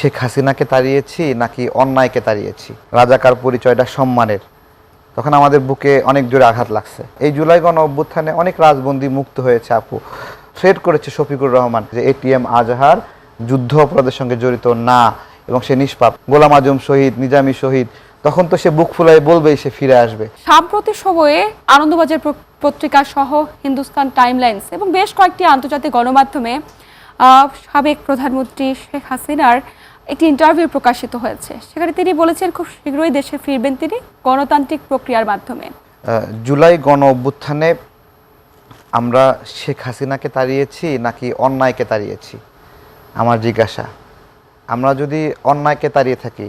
শেখ হাসিনাকে তাড়িয়েছি নাকি অন্যায়কে তাড়িয়েছি, রাজাকার পরিচয়টা সম্মানের, তখন আমাদের বুকে অনেক জোরে আঘাত লাগছে। এই জুলাই গণ অভ্যুত্থানে অনেক রাজবন্দী মুক্ত হয়েছে আপু। থ্রেট করেছে শফিকুর রহমান যে এটিএম আজহার যুদ্ধ অপরাধের সঙ্গে জড়িত না এবং সে নিষ্পাপ। গোলাম আজম শহীদ, নিজামী শহীদ, তখন তো সে বুক ফুলাই বলবেই সে ফিরে আসবে। সাম্প্রতিক সময়ে আনন্দবাজার পত্রিকা সহ হিন্দুস্তান টাইমলাইন্স এবং বেশ কয়েকটি আন্তর্জাতিক গণমাধ্যমে সাবেক প্রধানমন্ত্রী শেখ হাসিনার একটি ইন্টারভিউ প্রকাশিত হয়েছে। সেখানে তিনি বলেছেন খুব শীঘ্রই দেশে ফিরবেন তিনি গণতান্ত্রিক প্রক্রিয়ার মাধ্যমে। জুলাই গণ অভ্যুত্থানে আমরা শেখ হাসিনাকে তাড়িয়েছি নাকি অন্যায়কে তাড়িয়েছি, আমার জিজ্ঞাসা। আমরা যদি অন্যায়কে তাড়িয়ে থাকি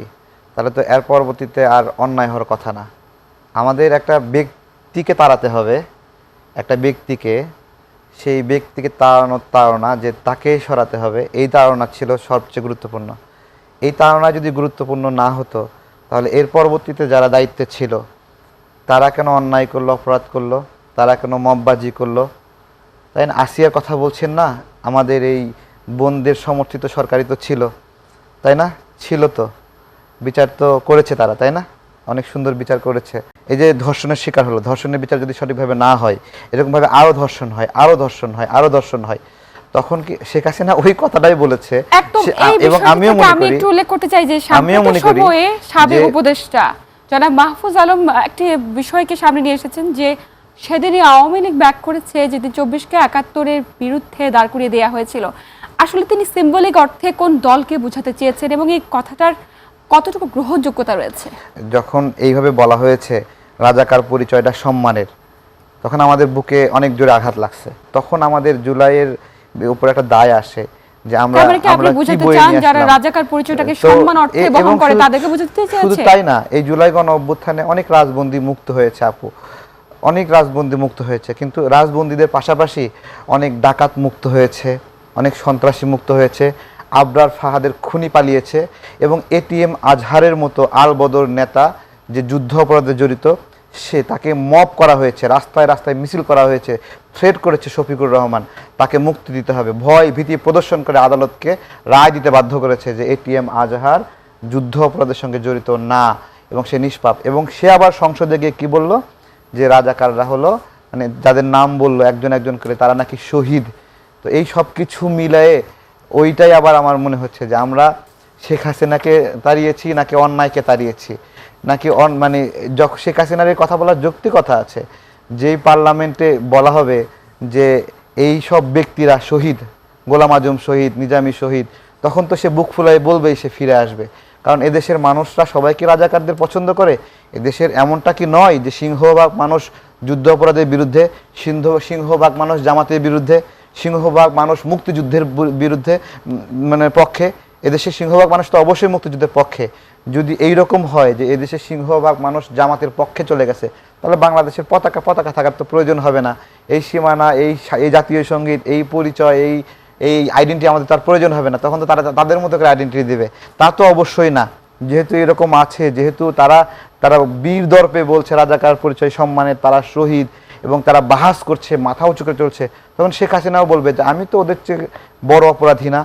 তাহলে তো এর পরবর্তীতে আর অন্যায় হওয়ার কথা না। আমাদের একটা ব্যক্তিকে তাড়াতে হবে, একটা ব্যক্তিকে, সেই ব্যক্তিকে তাড়ানোর তাড়না যে তাকে সরাতে হবে, এই তাড়না ছিল সবচেয়ে গুরুত্বপূর্ণ। এই তাড়না যদি গুরুত্বপূর্ণ না হতো তাহলে এর পরবর্তীতে যারা দায়িত্বে ছিল তারা কেন অন্যায় করলো, অপরাধ করলো, তারা কেন মববাজি করলো, তাই না? আসিয়ার কথা বলছেন না, আমাদের এই বোনদের সমর্থিত সরকারই তো ছিল, তাই না? ছিল তো, বিচার তো করেছে তারা, তাই না? অনেক সুন্দর বিচার করেছে। এই যে ধর্ষণের শিকার হলো, ধর্ষণের বিচার যদি সঠিকভাবে না হয়, এরকমভাবে আরও ধর্ষণ হয়, আরও ধর্ষণ হয়, আরও ধর্ষণ হয়, তখন কি শেখ হাসিনা ওই কথাটাই বলেছে? এবং আমিও একটু উল্লেখ করতে চাই যে সাম্প্রতিক সময়ে সাবেক উপদেষ্টা জনাব মাহফুজ আলম একটি বিষয়কে সামনে নিয়ে এসেছেন যে সেদিনই আওয়ামী লীগ ব্যাক করেছে যেদিন 24কে 71-এর বিরুদ্ধে দাঁড় করিয়ে দেওয়া হয়েছিল। আসলে তিনি সিম্বলিক অর্থে কোন দলকে বোঝাতে চেয়েছেন এবং এই কথাটার কতটুকু গ্রহণযোগ্যতা রয়েছে? যখন এইভাবে বলা হয়েছে রাজাকার পরিচয়টা সম্মানের, তখন আমাদের বুকে অনেক জোরে আঘাত লাগছে। তখন আমাদের জুলাইয়ের উপর একটা দায় আসে যে আমরা বুঝাতে চান যারা রাজাকার পরিচয়টাকে সম্মান অর্থে বহন করে তাদেরকে বোঝাতে চেয়েছে। শুধু তাই না, এই জুলাই গণ অভ্যুত্থানে অনেক রাজবন্দী মুক্ত হয়েছে আপু, অনেক রাজবন্দী মুক্ত হয়েছে, কিন্তু রাজবন্দীদের পাশাপাশি অনেক ডাকাত মুক্ত হয়েছে, অনেক সন্ত্রাসী মুক্ত হয়েছে, আবরার ফাহাদের খুনি পালিয়েছে এবং এটিএম আজহারের মতো আলবদর নেতা যে যুদ্ধ অপরাধে জড়িত, সে তাকে মব করা হয়েছে, রাস্তায় রাস্তায় মিছিল করা হয়েছে, থ্রেট করেছে শফিকুর রহমান, তাকে মুক্তি দিতে হবে, ভয় ভীতি প্রদর্শন করে আদালতকে রায় দিতে বাধ্য করেছে যে এটিএম আজহার যুদ্ধ অপরাধের সঙ্গে জড়িত না এবং সে নিষ্পাপ। এবং সে আবার সংসদে গিয়ে কী বলল যে রাজাকাররা হলো, মানে যাদের নাম বললো একজন একজন করে, তারা নাকি শহীদ। তো এই সব কিছু মিলায়ে ওইটাই আবার আমার মনে হচ্ছে যে আমরা শেখ হাসিনাকে তাড়িয়েছি নাকি অন্যায়কে তাড়িয়েছি, নাকি মানে শেখ হাসিনার কথা বলার যৌক্তিকতা আছে। যেই পার্লামেন্টে বলা হবে যে এই সব ব্যক্তিরা শহীদ, গোলাম আজম শহীদ, নিজামী শহীদ, তখন তো সে বুক ফুলাই বলবেই সে ফিরে আসবে। কারণ এদেশের মানুষরা সবাই কি রাজাকারদের পছন্দ করে? এদেশের এমনটা কি নয় যে সিংহভাগ মানুষ যুদ্ধ অপরাধের বিরুদ্ধে, সিংহভাগ মানুষ জামাতের বিরুদ্ধে, সিংহভাগ মানুষ মুক্তিযুদ্ধের বিরুদ্ধে, মানে পক্ষে? এদেশের সিংহভাগ মানুষ তো অবশ্যই মুক্তিযুদ্ধের পক্ষে। যদি এই রকম হয় যে এদেশের সিংহভাগ মানুষ জামাতের পক্ষে চলে গেছে, তাহলে বাংলাদেশের পতাকা থাকার তো প্রয়োজন হবে না। এই সীমানা, এই জাতীয় সঙ্গীত, এই পরিচয়, এই আইডেন্টিটি আমাদের তার প্রয়োজন হবে না। তখন তো তারা তাদের মতো করে আইডেন্টিটি দেবে, তা তো অবশ্যই না। যেহেতু এরকম আছে, যেহেতু তারা বীর দর্পে বলছে রাজাকার পরিচয় সম্মানের, তারা শহীদ এবং তারা বাহাস করছে, মাথা উঁচু করে চলছে, তখন শেখ হাসিনাও বলবে যে আমি তো ওদের চেয়ে বড় অপরাধী না।